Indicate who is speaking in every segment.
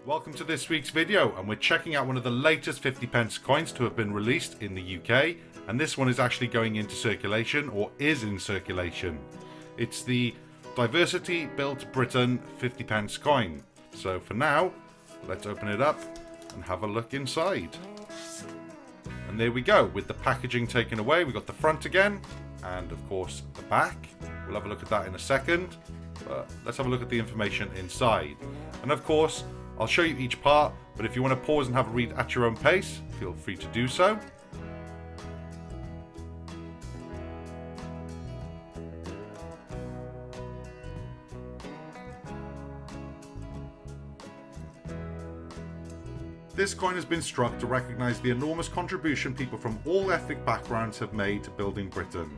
Speaker 1: Welcome to this week's video, and we're checking out one of the latest 50p coins to have been released in the UK, and this one is actually going into circulation, or is in circulation. It's the Diversity Built Britain 50p coin. So for now, let's open it up and have a look inside. And there we go, with the packaging taken away, we've got the front again, and of course the back. We'll have a look at that in a second, but let's have a look at the information inside. And of course, I'll show you each part, but if you want to pause and have a read at your own pace, feel free to do so. This coin has been struck to recognise the enormous contribution people from all ethnic backgrounds have made to building Britain.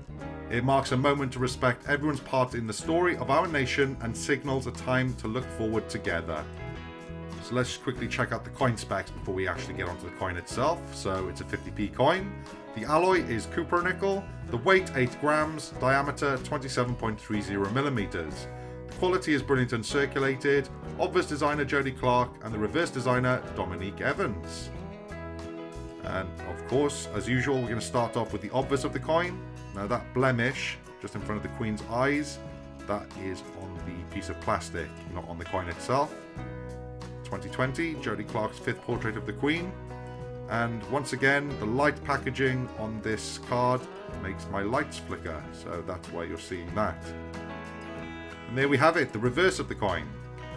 Speaker 1: It marks a moment to respect everyone's part in the story of our nation and signals a time to look forward together. So let's just quickly check out the coin specs before we actually get onto the coin itself. So it's a 50p coin. The alloy is copper nickel. The weight 8 grams. Diameter 27.30 millimeters. The quality is brilliant and circulated. Obverse designer Jody Clark and the reverse designer Dominique Evans. And of course, as usual, we're going to start off with the obverse of the coin. Now that blemish just in front of the Queen's eyes, that is on the piece of plastic, not on the coin itself. 2020, Jody Clark's 5th portrait of the Queen. And once again, the light packaging on this card makes my lights flicker, so that's why you're seeing that. And there we have it, the reverse of the coin.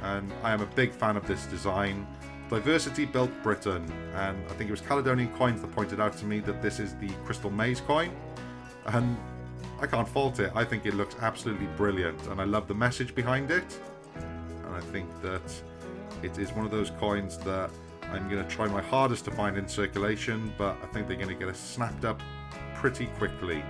Speaker 1: And I am a big fan of this design. Diversity Built Britain, and I think it was Caledonian Coins that pointed out to me that this is the Crystal Maze coin, and I can't fault it. I think it looks absolutely brilliant, and I love the message behind it, and I think that it is one of those coins that I'm going to try my hardest to find in circulation, but I think they're going to get us snapped up pretty quickly.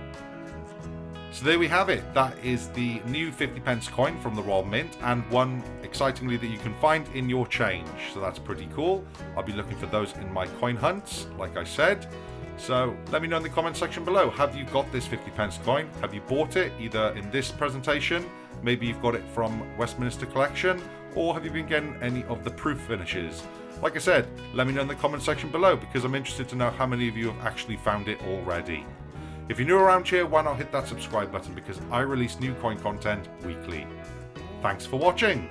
Speaker 1: So there we have it. That is the new 50p coin from the Royal Mint, and one, excitingly, that you can find in your change. So that's pretty cool. I'll be looking for those in my coin hunts, like I said. So let me know in the comment section below. Have you got this 50p coin? Have you bought it either in this presentation? Maybe you've got it from Westminster Collection, or have you been getting any of the proof finishes? Like I said, let me know in the comment section below, because I'm interested to know how many of you have actually found it already. If you're new around here, why not hit that subscribe button, because I release new coin content weekly. Thanks for watching.